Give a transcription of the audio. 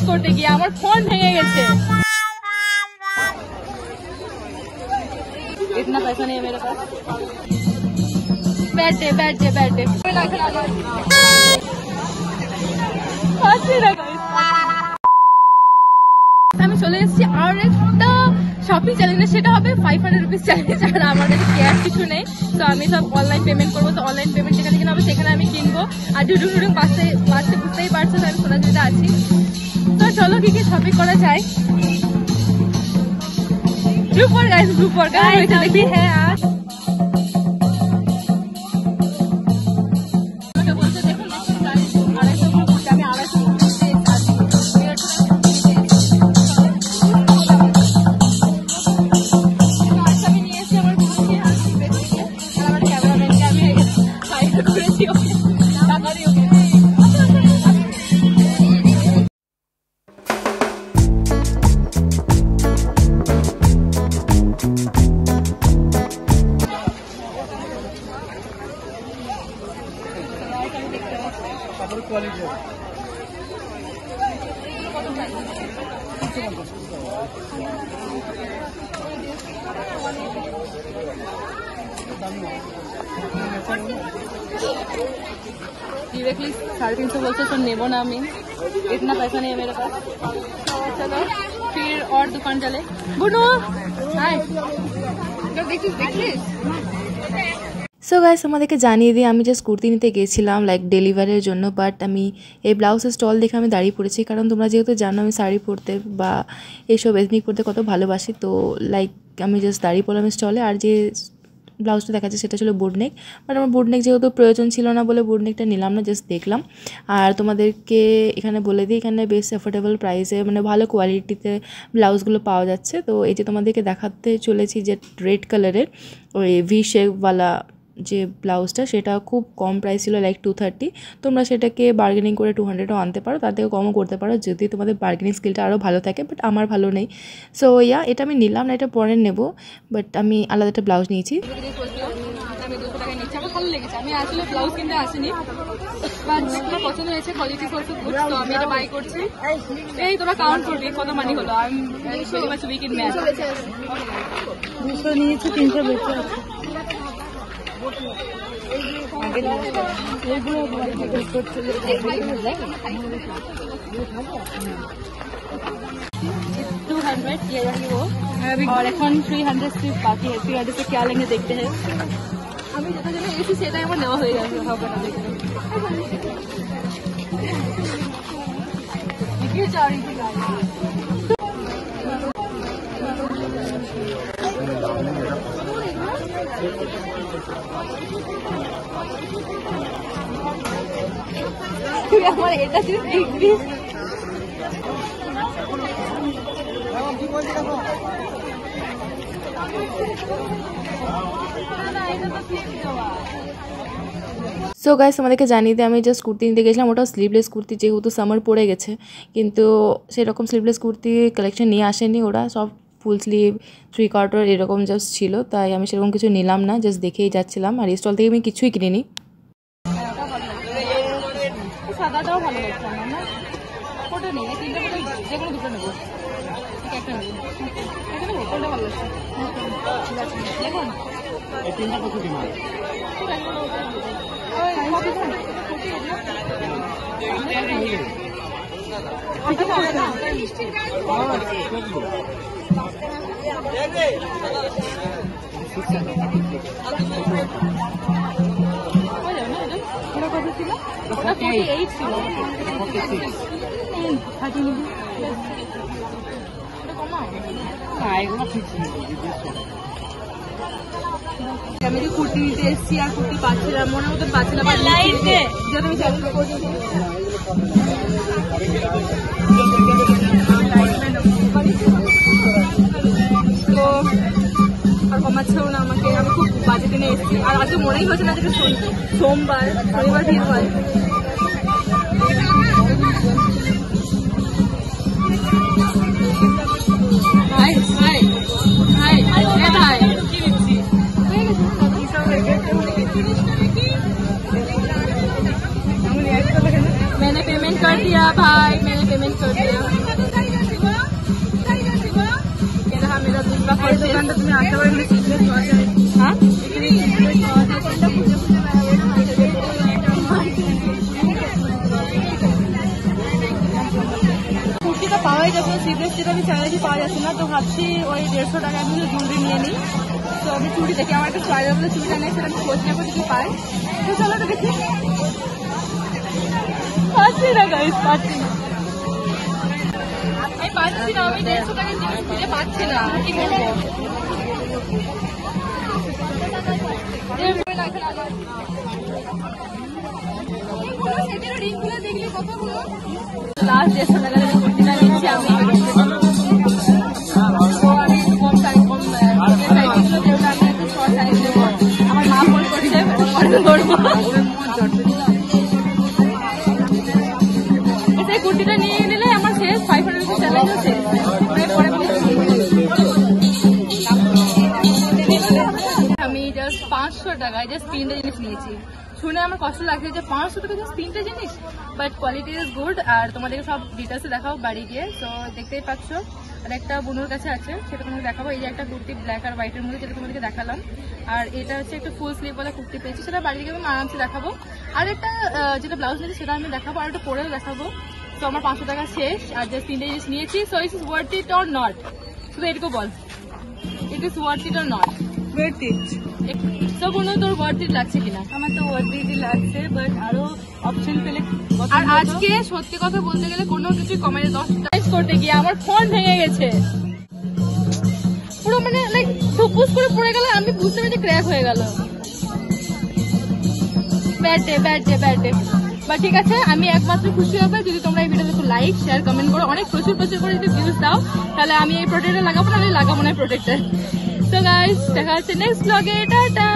করতে গিয়ে আমার ফোন ভেঙে গেছে। इतना पैसा नहीं है मेरे पास। बैठ दे আমি চলে এসেছি আর একটা শপিং চ্যালেঞ্জে, সেটা হবে 500 রুপিস চ্যালেঞ্জ। আর আমার কাছে ক্যাশ কিছু নেই, তো আমি সব অনলাইন পেমেন্ট করবো। তো অনলাইন পেমেন্ট যেখানে কিনা হবে সেখানে আমি কিনবো। আর ডুডুং বাসতে বুঝতেই পারছো আমি সোনাঝুরিতে আছি। তো চলো কি শপিং করা যায়। ग्रुप वर्क देखिए है आज। डायरेक्टली 350 बोलते तो नेबो ना मैं, इतना पैसा नहीं है मेरे पास। चलो फिर और दुकान चले। बुनो हाय সো গাইস আমাদেরকে জানিয়ে দিই আমি জাস্ট কুর্তি নিতে গেছিলাম লাইক ডেলিভারির জন্য, বাট আমি এই ব্লাউজের স্টল দেখে আমি দাঁড়িয়ে পড়েছি। কারণ তোমরা যেহেতু জানো আমি শাড়ি পরতে বা এইসব এথনিক পরতে কত ভালোবাসি, তো লাইক আমি জাস্ট দাঁড়িয়ে পড়লাম স্টলে। আর যে ব্লাউজটা দেখা যাচ্ছে সেটা ছিল বোর্ডনেক, বাট আমার বোর্ডনেক যেহেতু প্রয়োজন ছিল না বলে বোর্ডনেকটা নিলাম না, জাস্ট দেখলাম। আর তোমাদেরকে এখানে বলে দিই এখানে বেশ অ্যাফোর্ডেবল প্রাইসে মানে ভালো কোয়ালিটিতে ব্লাউজগুলো পাওয়া যাচ্ছে। তো এই যে তোমাদেরকে দেখাতে চলেছি যে রেড কালারের ওই ভি শেপওয়ালা যে ব্লাউজটা, সেটা খুব কম প্রাইস ছিল লাইক 230। তোমরা সেটাকে বার্গেনিং করে 200ও আনতে পারো, তার থেকে কমও করতে পারো যদি তোমাদের বার্গেনিং স্কিলটা আরও ভালো থাকে, বাট আমার ভালো নেই। সো এটা আমি নিলাম না, এটা পরে নেব, বাট আমি আলাদা একটা ব্লাউজ নিয়েছি। ভালো লেগেছে, আমি আসলে ব্লাউজ কিনতে আসিনি, বাট আমার পছন্দ হয়েছে, কোয়ালিটি অলসো গুড, তো আমি এটা বাই করছি। এই তোরা কাউন্ট করবি কত মানি হলো। আমি very much weak in math. 200 নিয়েছি, 300 বেঁচে আছে। 200 ये रही वो, और এখন 300 सिर्फ बाकी है। 300 से क्या लेंगे देखते हैं। আমি যেটা যেটা এসেছি সেটাই আমার নেওয়া হয়ে গেছে। হবে না দেখতে কি চাই আমার এটা সির্ফ ডিগ্রি। সো গাইস আমাদেরকে জানিয়ে দিই আমি জাস্ট কুর্তি নিতে গেছিলাম, ওটা স্লিভলেস কুর্তি, যেহেতু সামার পড়ে গেছে, কিন্তু সেরকম স্লিভলেস কুর্তি কালেকশন নিয়ে আসেনি ওরা, সব ফুল স্লিভ 3/4 এরকম জাস্ট ছিল, তাই আমি সেরকম কিছু নিলাম না, জাস্ট দেখেই যাচ্ছিলাম। আর এই স্টল থেকে আমি কিছুই কিনিনি। সাদাটাও ভালো লাগছে আমার না, ফটো নেই, তিনটা ফটো যে কোনো দুটো নেবো, একটা নেবো, এটা নেবো, কোনটা ভালো লাগছে দেখুন এই তিনটা কত দিন হয় আমি যে কুর্তি নিতে এসেছি আর কুর্তি পাচ্ছিলাম, মনের মতো পাচ্ছি না, তো আর কমাচ্ছেও না আমাকে। আমি খুব বাজে দিনে এসেছি, আর আজকে মনেই হচ্ছে না যে সোমবার, শনিবার ভিড় হয়। मैंने पेमेंट कर दिया भाई, मैंने पेमेंट कर दिया। আসতে পারে এখানে সিক্রেট পাওয়া যায়। হ্যাঁ এখানে সিক্রেট পাওয়া যায়, কোনটা খুঁজে খুঁজে কুর্তিটা পাওয়াই যাবে, সিক্রেট যেটা আমি চাইলেছি পাওয়া যাচ্ছে না, তো ভাবছি ওই 150 টাকা আমি জুয়েলারি নিয়ে নিই। তো আমি চুড়ি দেখি, আমার একটা চয়ের মধ্যে চুড়িটা নেই, সেটা আমি খোঁজ নেবো যদি পাই। তো চলো তো দেখি। পাচ্ছি না গাইস, পাচ্ছি না, আমি পাচ্ছি না, আমি 150 টাকার জিনিস খুঁজে পাচ্ছি না, কি করবো? লাস্ট 150 টাকার কুর্তিটা নিচ্ছি আমি। আমার মা ফোন করছে, এই কুর্তিটা নিয়ে নিলে আমার শেষ, 500 রুপিস চ্যালেঞ্জও শেষ। আমি জাস্ট 500 টাকায় জাস্ট 3টে জিনিস নিয়েছি। শুনে আমার কষ্ট লাগছে যে 500 টাকা জাস্ট 3টে জিনিস, বাট কোয়ালিটি ইজ গুড। আর তোমাদেরকে সব ডিটেলসে দেখাও বাড়ি গিয়ে। সো দেখতেই পাচ্ছ, আর একটা বোনের কাছে আছে, সেটা তোমাকে দেখাবো। এই যে একটা কুর্তি ব্ল্যাক আর হোয়াইটের মধ্যে, যেটা তোমাদেরকে দেখালাম। আর এটা হচ্ছে একটা ফুল স্লিভ ওয়ালা কুর্তি পেয়েছি, সেটা বাড়ি গিয়ে আমি আরামসে দেখাবো। আর একটা যেটা ব্লাউজ নিয়েছি সেটা আমি দেখাবো, আর একটা পরেও দেখাবো। তো আমার 500 টাকা শেষ, আর জাস্ট 3টে জিনিস নিয়েছি। So it is worth it or not? শুধু এটুকু বল, it is worth it or not? Worth it. তো কোনো তোর ওয়ার্থ ইট লাগছে কিনা? আমার তো ওয়ার্থ ইটই লাগছে, বাট আরো অপশন পেলে। আর আজকে সত্যি কথা বলতে গেলে কোনো কিছু কমাই 10 টাইপ করতে গিয়ে আমার ফোন ভেঙে গেছে পুরো, মানে লাইক টুকুস করে পড়ে গেল, আমি বুঝতে পারছি ক্র্যাক হয়ে গেল। Bad day, bad day, bad day. বা ঠিক আছে, আমি একমাত্র খুশি হবে যদি তোমরা এই ভিডিওতে একটু লাইক শেয়ার কমেন্ট করো, অনেক প্রচুর প্রচুর করে যদি ভিউজ দাও, তাহলে আমি এই প্রোডাক্টটা লাগাবো, নাহলে লাগাবো না এই প্রোডাক্টটা। তো গাইস, দেখা হচ্ছে নেক্সট ব্লগে, টাটা।